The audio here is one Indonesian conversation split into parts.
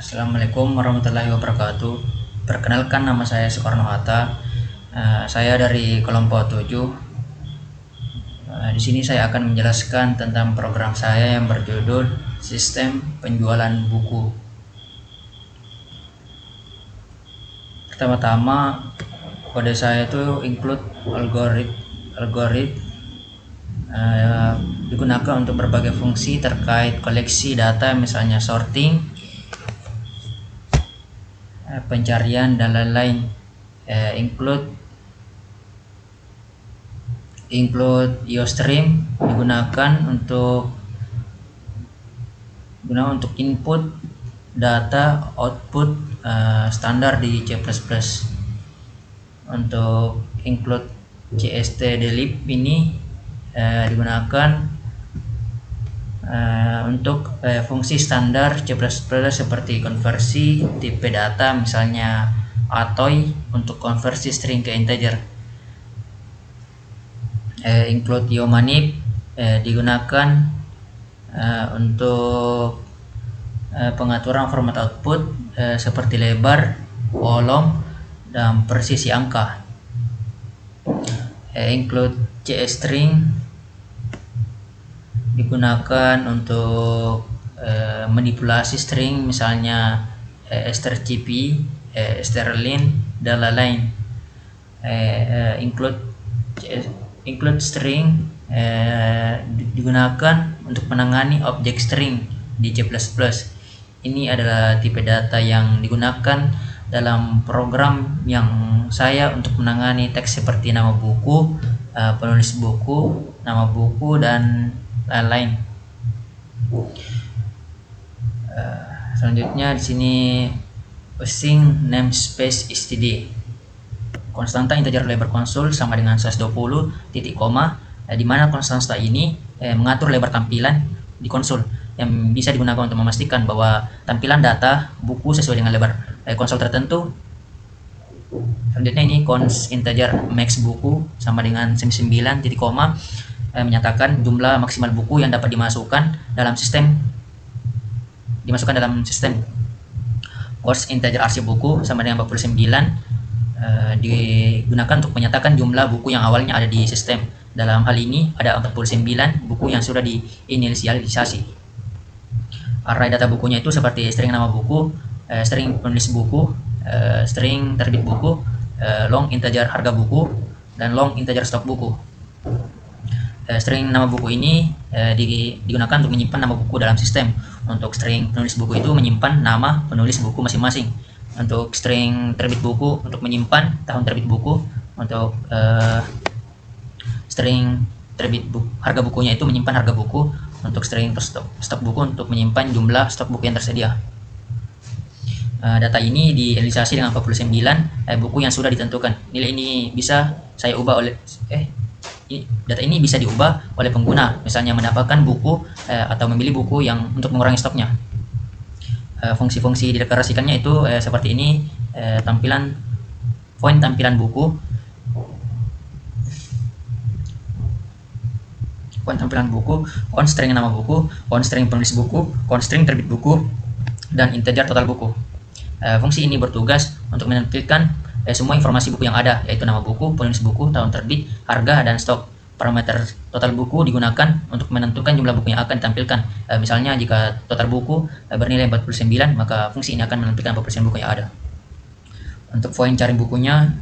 Assalamualaikum warahmatullahi wabarakatuh. Perkenalkan, nama saya Soekarno Hatta. Saya dari kelompok 7. Di sini saya akan menjelaskan tentang program saya yang berjudul Sistem Penjualan Buku. Pertama-tama, kode saya itu include algorithm digunakan untuk berbagai fungsi terkait koleksi data, misalnya sorting, pencarian dan lain-lain. Include IOStream digunakan untuk input data output standar di C++. Untuk include cstdlib ini digunakan untuk fungsi standar C++ seperti konversi tipe data, misalnya ATOI untuk konversi string ke integer. Include iomanip digunakan untuk pengaturan format output seperti lebar, kolom, dan presisi angka. Include csstring digunakan untuk manipulasi string, misalnya strcp, strlen, dan lain-lain. Include string digunakan untuk menangani objek string di C++. Ini adalah tipe data yang digunakan dalam program yang saya untuk menangani teks seperti nama buku, penulis buku, nama buku, dan lain-lain. Selanjutnya di sini using namespace std. Konstanta integer lebar konsol sama dengan 120 titik koma, di mana konstanta ini mengatur lebar tampilan di konsol yang bisa digunakan untuk memastikan bahwa tampilan data buku sesuai dengan lebar konsol tertentu. Selanjutnya ini const integer max buku sama dengan 9 titik koma, menyatakan jumlah maksimal buku yang dapat dimasukkan dalam sistem. Const integer arsip buku sama dengan 49 digunakan untuk menyatakan jumlah buku yang awalnya ada di sistem. Dalam hal ini ada 49 buku yang sudah diinisialisasi. Array data bukunya itu seperti string nama buku, string penulis buku, string terbit buku, long integer harga buku, dan long integer stok buku. String nama buku ini digunakan untuk menyimpan nama buku dalam sistem. Untuk string penulis buku itu menyimpan nama penulis buku masing-masing. Untuk string terbit buku untuk menyimpan tahun terbit buku. Untuk string terbit harga bukunya itu menyimpan harga buku. Untuk string stok buku untuk menyimpan jumlah stok buku yang tersedia. Data ini diinisialisasi dengan 49 buku yang sudah ditentukan. Nilai ini bisa saya ubah oleh data ini bisa diubah oleh pengguna, misalnya mendapatkan buku atau memilih buku yang untuk mengurangi stoknya. Fungsi-fungsi dideklarasikannya itu seperti ini. Point tampilan buku, const string nama buku, const string penulis buku, const string terbit buku, dan integer total buku. Fungsi ini bertugas untuk menampilkan semua informasi buku yang ada, yaitu nama buku, penulis buku, tahun terbit, harga, dan stok. Parameter total buku digunakan untuk menentukan jumlah buku yang akan ditampilkan. Misalnya jika total buku bernilai 49, maka fungsi ini akan menampilkan 49 buku yang ada. Untuk void cari bukunya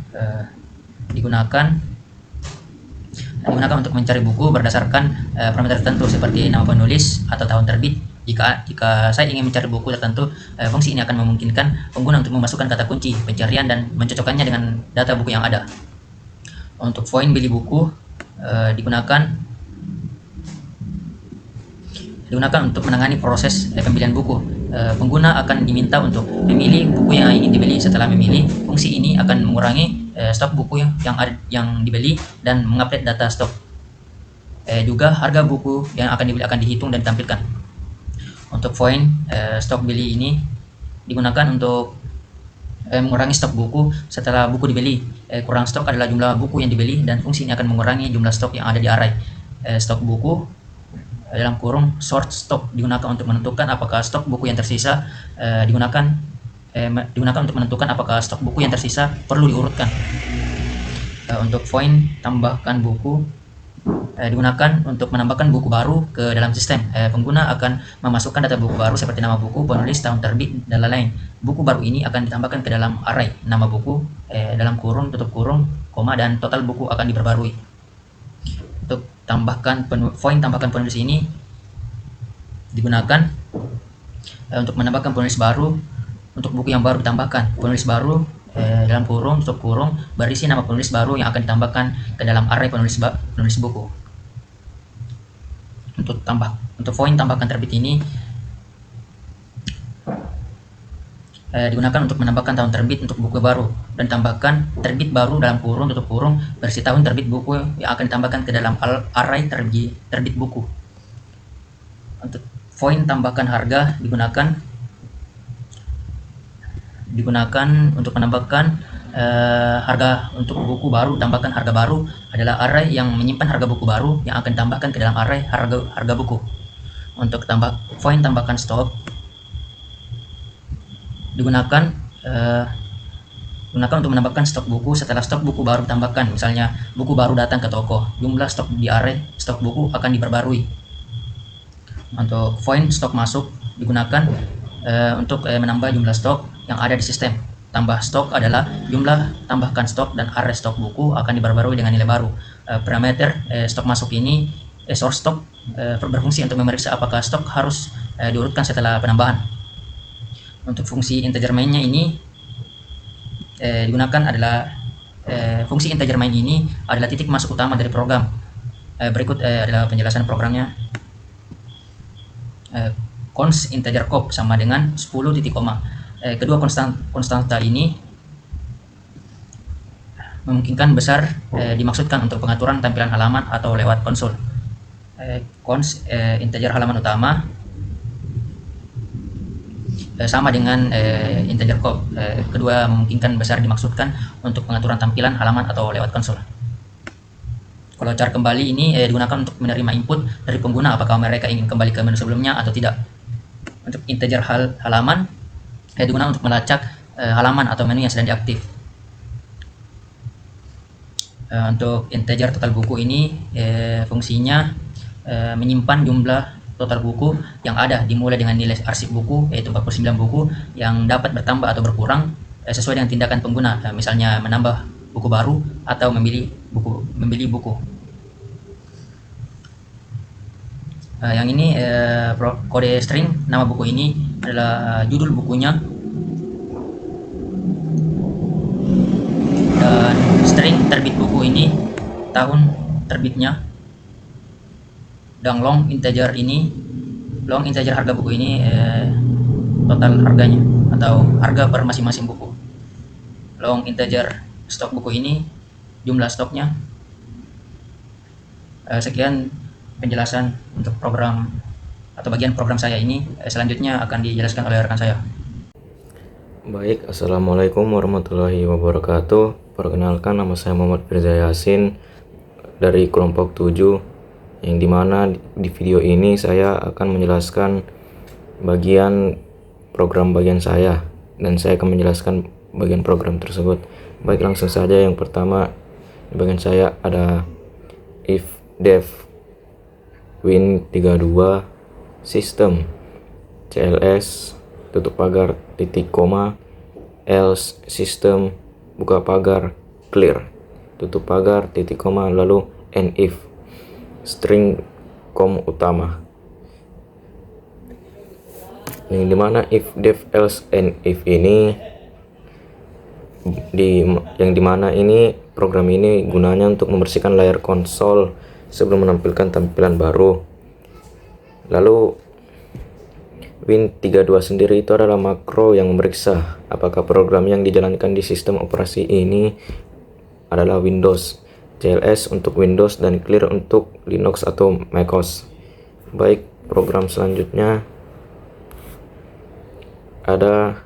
digunakan untuk mencari buku berdasarkan parameter tertentu seperti nama penulis atau tahun terbit. Jika saya ingin mencari buku tertentu, fungsi ini akan memungkinkan pengguna untuk memasukkan kata kunci pencarian dan mencocokkannya dengan data buku yang ada. Untuk void pilih buku digunakan untuk menangani proses pemilihan buku. Pengguna akan diminta untuk memilih buku yang ingin dibeli. Setelah memilih, fungsi ini akan mengurangi stok buku yang dibeli dan mengupdate data stok. Juga harga buku yang akan dibeli akan dihitung dan ditampilkan. Untuk void stok beli ini digunakan untuk mengurangi stok buku setelah buku dibeli. Kurang stok adalah jumlah buku yang dibeli, dan fungsi ini akan mengurangi jumlah stok yang ada di array. Stok buku dalam kurung sort stock digunakan untuk menentukan apakah stok buku yang tersisa digunakan untuk menentukan apakah stok buku yang tersisa perlu diurutkan. Untuk void tambahkan buku digunakan untuk menambahkan buku baru ke dalam sistem. Pengguna akan memasukkan data buku baru seperti nama buku, penulis, tahun terbit, dan lain-lain. Buku baru ini akan ditambahkan ke dalam array nama buku dalam kurung, tutup kurung, koma, dan total buku akan diperbarui. Untuk tambahkan void tambahkan penulis ini digunakan untuk menambahkan penulis baru. Untuk buku yang baru ditambahkan penulis baru dalam kurung, tutup kurung, berisi nama penulis baru yang akan ditambahkan ke dalam array penulis buku. Untuk void tambahkan terbit ini digunakan untuk menambahkan tahun terbit untuk buku baru dan tambahkan terbit baru dalam kurung, tutup kurung, berisi tahun terbit buku yang akan ditambahkan ke dalam array terbit buku. Untuk void tambahkan harga digunakan untuk menambahkan harga untuk buku baru. Tambahkan harga baru adalah array yang menyimpan harga buku baru yang akan ditambahkan ke dalam array harga buku. Untuk void tambahkan stok digunakan untuk menambahkan stok buku setelah stok buku baru ditambahkan. Misalnya buku baru datang ke toko, jumlah stok di array stok buku akan diperbarui. Untuk void stok masuk digunakan untuk menambah jumlah stok yang ada di sistem. Tambah stok adalah jumlah tambahkan stok dan array stok buku akan diperbarui dengan nilai baru. Parameter stok masuk ini source stok berfungsi untuk memeriksa apakah stok harus diurutkan setelah penambahan. Untuk fungsi integer main-nya ini digunakan adalah fungsi integer main ini adalah titik masuk utama dari program. Berikut adalah penjelasan programnya. Const integer cop sama dengan 10 titik koma. Kedua konstanta ini memungkinkan besar dimaksudkan untuk pengaturan tampilan halaman atau lewat konsol. Const integer halaman utama sama dengan integer cop. Kedua memungkinkan besar dimaksudkan untuk pengaturan tampilan halaman atau lewat konsol. Kalau cara kembali ini digunakan untuk menerima input dari pengguna apakah mereka ingin kembali ke menu sebelumnya atau tidak. Untuk integer halaman digunakan untuk melacak halaman atau menu yang sedang diaktif. Untuk integer total buku ini fungsinya menyimpan jumlah total buku yang ada dimulai dengan nilai arsip buku yaitu 49 buku yang dapat bertambah atau berkurang sesuai dengan tindakan pengguna, misalnya menambah buku baru atau membeli buku. Yang ini kode string nama buku ini adalah judul bukunya, dan string terbit buku ini tahun terbitnya, dan long integer harga buku ini total harganya atau harga per masing-masing buku. Long integer stok buku ini jumlah stoknya. Sekian penjelasan untuk program atau bagian program saya ini. Selanjutnya akan dijelaskan oleh rekan saya. Baik, assalamualaikum warahmatullahi wabarakatuh. Perkenalkan, nama saya Muhammad Firza Yasin dari kelompok 7, yang dimana di video ini saya akan menjelaskan bagian program saya, dan saya akan menjelaskan bagian program tersebut. Baik, langsung saja. Yang pertama di bagian saya ada if def win32 system cls tutup pagar titik koma else system buka pagar clear tutup pagar titik koma lalu and if string com utama, yang dimana if def else and if ini yang dimana ini program ini gunanya untuk membersihkan layar konsol sebelum menampilkan tampilan baru. Lalu Win32 sendiri itu adalah makro yang memeriksa apakah program yang dijalankan di sistem operasi ini adalah Windows, CLS untuk Windows, dan Clear untuk Linux atau macOS. Baik, program selanjutnya ada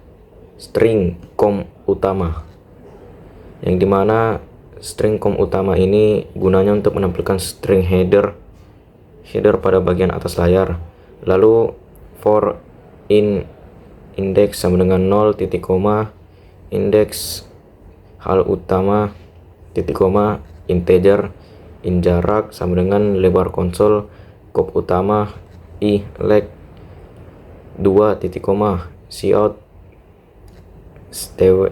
string com utama, yang dimana string com utama ini gunanya untuk menampilkan string header header pada bagian atas layar. Lalu for in index sama dengan 0 titik koma, index hal utama titik koma, integer in jarak sama dengan lebar konsol, kop utama i leg 2 titik koma, cout setw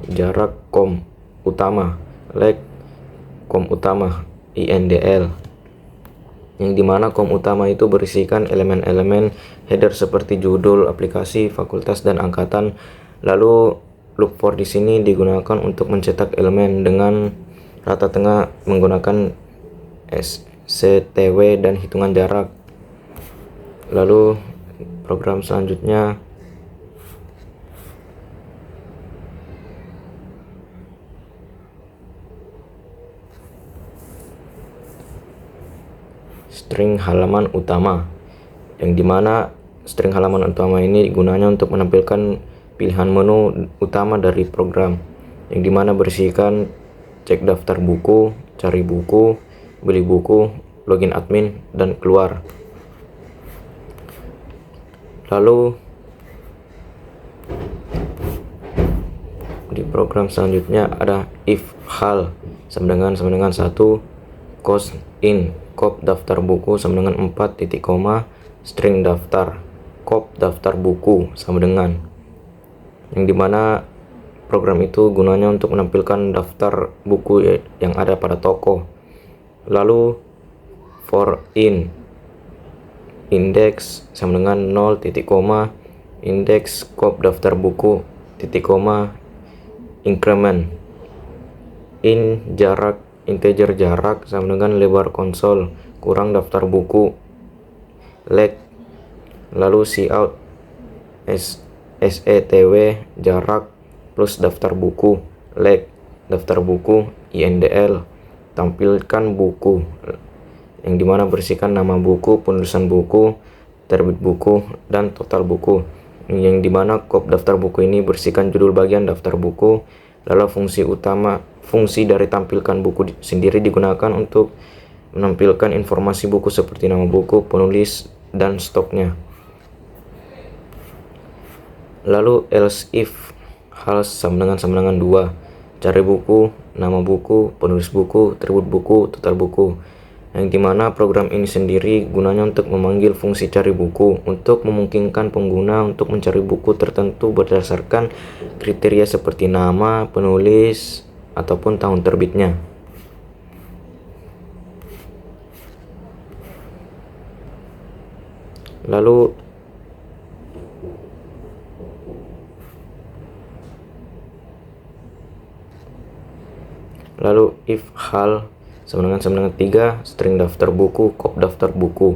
jarak kom utama, leg kom utama indl, yang dimana kom utama itu berisikan elemen-elemen header seperti judul, aplikasi, fakultas, dan angkatan. Lalu loop for di sini digunakan untuk mencetak elemen dengan rata tengah menggunakan sctw dan hitungan jarak. Lalu program selanjutnya string halaman utama, yang dimana string halaman utama ini gunanya untuk menampilkan pilihan menu utama dari program, yang dimana berisikan cek daftar buku, cari buku, beli buku, login admin, dan keluar. Lalu di program selanjutnya ada if hal sama dengan 1 cost in kop daftar buku sama dengan 4 titik koma, string daftar kop daftar buku sama dengan, yang dimana program itu gunanya untuk menampilkan daftar buku yang ada pada toko. Lalu for in index sama dengan 0 titik koma, index kop daftar buku titik koma, increment in jarak integer jarak sama dengan lebar konsol kurang daftar buku, leg. Lalu cout setw jarak plus daftar buku, leg daftar buku indl, tampilkan buku, yang dimana berisikan nama buku, penulisan buku, terbit buku, dan total buku, yang dimana kop daftar buku ini berisikan judul bagian daftar buku. Lalu fungsi dari tampilkan buku sendiri digunakan untuk menampilkan informasi buku seperti nama buku, penulis, dan stoknya. Lalu else if hal sama dengan 2, cari buku, nama buku, penulis buku, atribut buku, total buku, yang dimana program ini sendiri gunanya untuk memanggil fungsi cari buku untuk memungkinkan pengguna untuk mencari buku tertentu berdasarkan kriteria seperti nama, penulis, ataupun tahun terbitnya. Lalu if hal sama dengan 3 string daftar buku, kop daftar buku,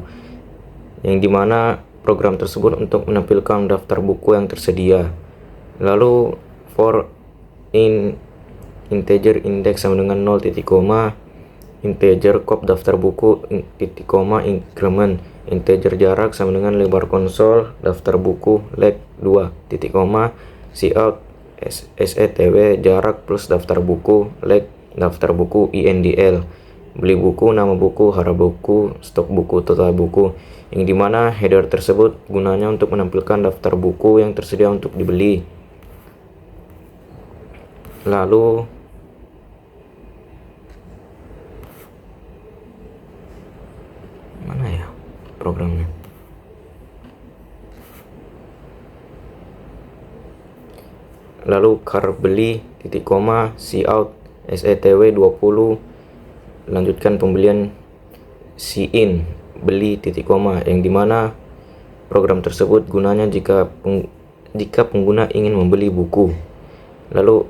yang dimana program tersebut untuk menampilkan daftar buku yang tersedia. Lalu for in integer index sama dengan 0 titik koma, integer kop daftar buku titik koma, increment integer jarak sama dengan lebar konsol daftar buku, leg 2 titik koma, cout setw jarak plus daftar buku, leg daftar buku indl, beli buku, nama buku, harga buku, stok buku, total buku, yang dimana header tersebut gunanya untuk menampilkan daftar buku yang tersedia untuk dibeli. Lalu mana ya programnya? Lalu car beli titik koma, cout setw 20, lanjutkan pembelian in beli titik koma, yang dimana program tersebut gunanya jika pengguna ingin membeli buku. Lalu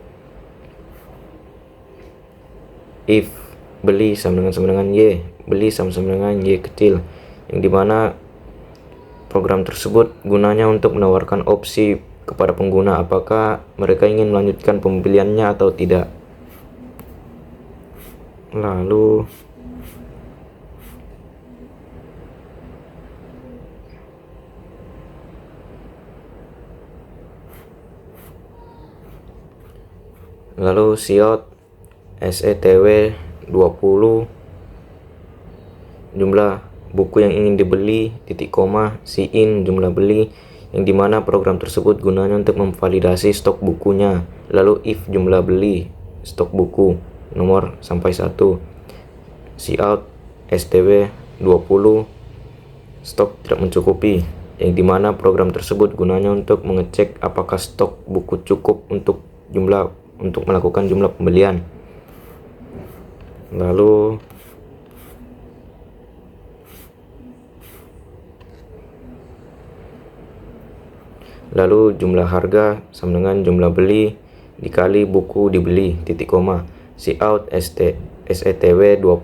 if beli sama dengan y, beli sama dengan y kecil, yang dimana program tersebut gunanya untuk menawarkan opsi kepada pengguna apakah mereka ingin melanjutkan pembeliannya atau tidak. Lalu cout setw 20 jumlah buku yang ingin dibeli, titik koma, sin jumlah beli, yang dimana program tersebut gunanya untuk memvalidasi stok bukunya. Lalu if jumlah beli stok buku nomor sampai 1, cout stw 20 stok tidak mencukupi, yang dimana program tersebut gunanya untuk mengecek apakah stok buku cukup untuk melakukan jumlah pembelian. Lalu jumlah harga sama dengan jumlah beli dikali buku dibeli, titik koma, cout setw 20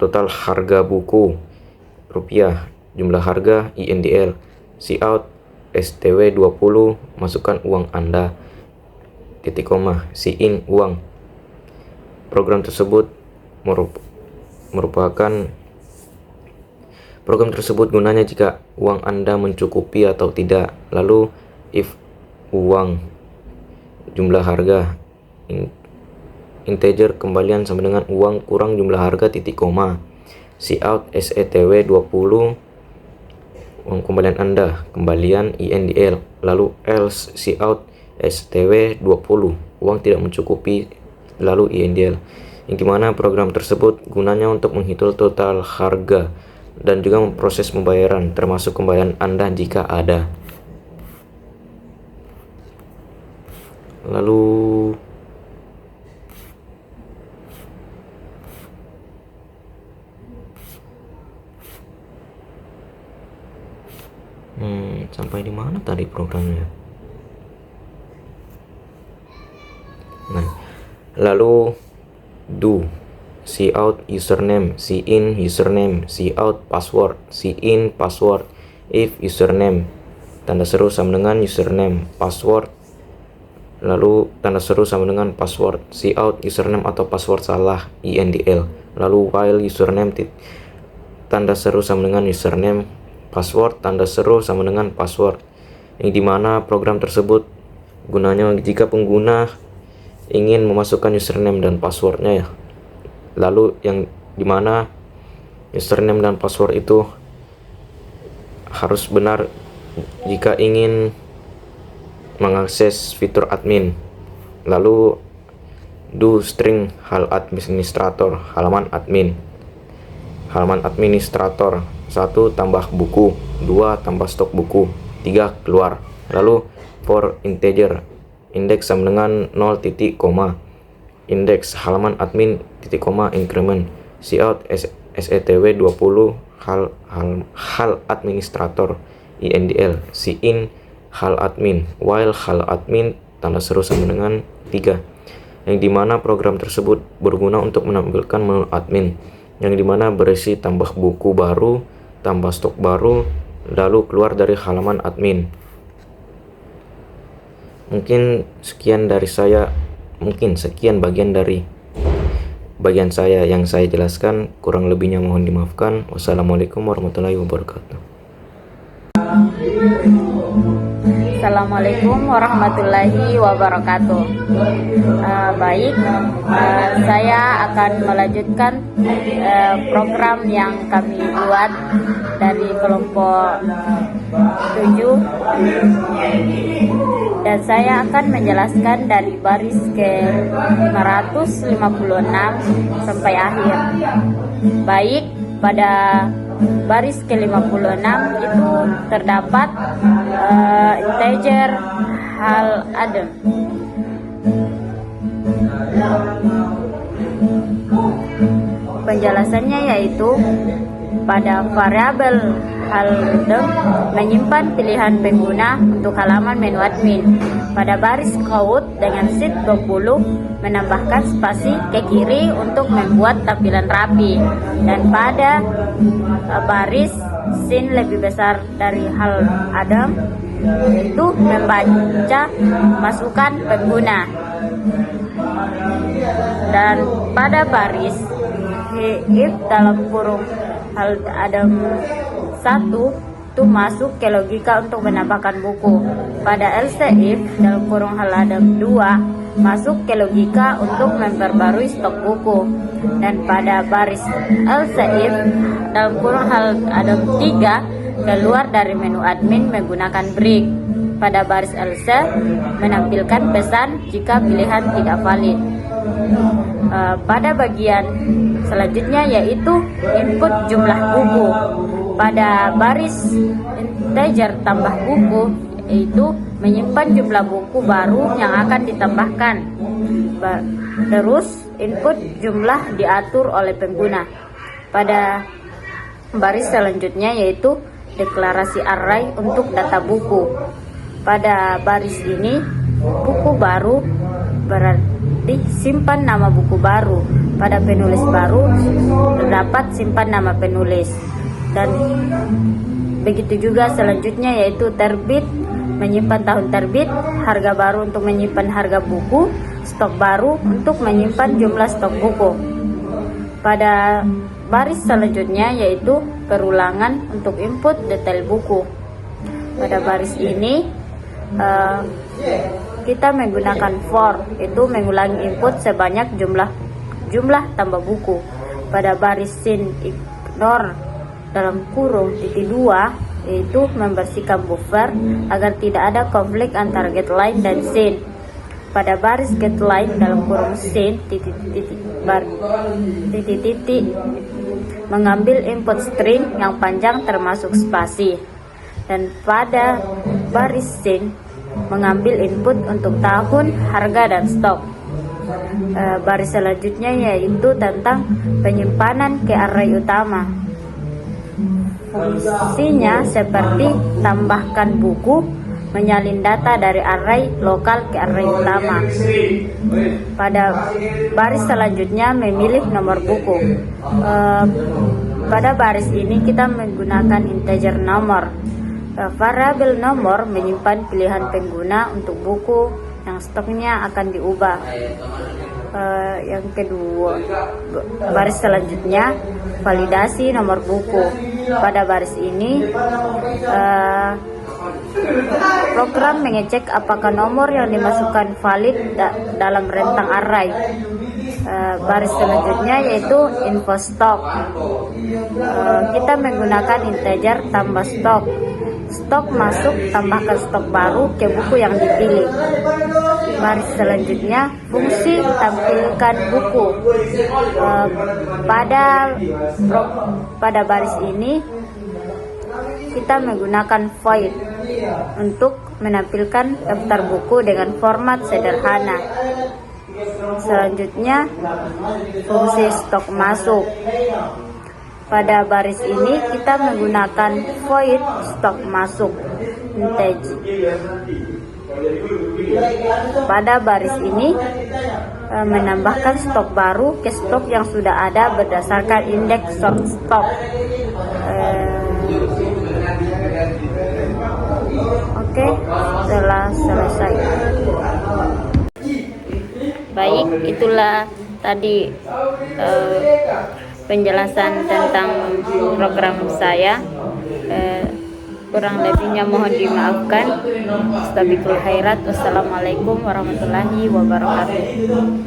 total harga buku rupiah, jumlah harga INDL, cout stw 20 masukkan uang Anda, titik koma, sin uang. Program tersebut gunanya jika uang Anda mencukupi atau tidak. Lalu if uang jumlah harga integer kembalian sama dengan uang kurang jumlah harga, titik koma, cout setw 20 uang kembalian Anda, kembalian INDL. Lalu else cout stw 20 uang tidak mencukupi, lalu INDL, yang dimana program tersebut gunanya untuk menghitung total harga dan juga memproses pembayaran termasuk pembayaran Anda jika ada. Lalu sampai di mana tadi programnya? Nah, lalu do cout username, sin username, cout password, sin password, if username tanda seru sama dengan username, password lalu tanda seru sama dengan password, cout username atau password salah, INDL. Lalu while username tanda seru sama dengan username, password tanda seru sama dengan password, yang dimana program tersebut gunanya jika pengguna ingin memasukkan username dan passwordnya ya. Lalu yang dimana username dan password itu harus benar jika ingin mengakses fitur admin. Lalu do string halaman administrator 1 tambah buku, 2 tambah stok buku, 3 keluar. Lalu for integer index sama dengan 0 titik koma, index halaman admin titik koma increment, cout setw 20 hal administrator INDL, sin hal admin, while hal admin tanda seru sama dengan 3, yang dimana program tersebut berguna untuk menampilkan menu admin, yang dimana berisi tambah buku baru, tambah stok baru, lalu keluar dari halaman admin. Mungkin sekian bagian saya yang saya jelaskan, kurang lebihnya mohon dimaafkan. Wassalamualaikum warahmatullahi wabarakatuh. Assalamualaikum warahmatullahi wabarakatuh. Saya akan melanjutkan program yang kami buat dari kelompok 7, dan saya akan menjelaskan dari baris ke 556 sampai akhir. Baik, pada baris ke-56 itu terdapat integer hal adem. Penjelasannya yaitu pada variabel hal adem menyimpan pilihan pengguna untuk halaman menu admin. Pada baris cout dengan sheet 20 menambahkan spasi ke kiri untuk membuat tampilan rapi, dan pada baris sin lebih besar dari hal adem itu membaca masukan pengguna, dan pada baris if dalam kurung hal adem 1 itu itu masuk ke logika untuk menambahkan buku. Pada else if dalam kurung halaman 2 masuk ke logika untuk memperbarui stok buku. Dan pada baris else if dalam kurung halaman 3 keluar dari menu admin menggunakan break. Pada baris else menampilkan pesan jika pilihan tidak valid. Pada bagian selanjutnya yaitu input jumlah buku. Pada baris integer tambah buku yaitu menyimpan jumlah buku baru yang akan ditambahkan. Terus input jumlah diatur oleh pengguna. Pada baris selanjutnya yaitu deklarasi array untuk data buku. Pada baris ini buku baru berarti simpan nama buku baru. Pada penulis baru terdapat simpan nama penulis. Dan begitu juga selanjutnya yaitu terbit, menyimpan tahun terbit, harga baru untuk menyimpan harga buku, stok baru untuk menyimpan jumlah stok buku. Pada baris selanjutnya yaitu perulangan untuk input detail buku. Pada baris ini kita menggunakan for, itu mengulangi input sebanyak jumlah tambah buku. Pada baris sin ignore dalam kurung titik 2 yaitu membersihkan buffer agar tidak ada konflik antara getLine dan sin. Pada baris getLine dalam kurung sin titik mengambil input string yang panjang termasuk spasi. Dan pada baris sin mengambil input untuk tahun, harga, dan stok. Baris selanjutnya yaitu tentang penyimpanan ke array utama. Fungsinya seperti tambahkan buku, menyalin data dari array lokal ke array utama. Pada baris selanjutnya memilih nomor buku. Pada baris ini kita menggunakan integer nomor. Variabel nomor menyimpan pilihan pengguna untuk buku yang stoknya akan diubah. Yang kedua, baris selanjutnya validasi nomor buku. Pada baris ini program mengecek apakah nomor yang dimasukkan valid dalam rentang array. Baris selanjutnya yaitu info stok. Kita menggunakan integer tambah stok. Stok masuk, tambahkan stok baru ke buku yang dipilih. Baris selanjutnya fungsi tampilkan buku. Pada baris ini kita menggunakan void untuk menampilkan daftar buku dengan format sederhana. Selanjutnya fungsi stok masuk. Pada baris ini kita menggunakan void stok masuk integer. Pada baris ini menambahkan stok baru ke stok yang sudah ada berdasarkan indeks stok. Oke, setelah selesai. Baik, itulah tadi penjelasan tentang program saya. Kurang lebihnya mohon dimaafkan. Astagfirullah khairat. Wassalamualaikum warahmatullahi wabarakatuh.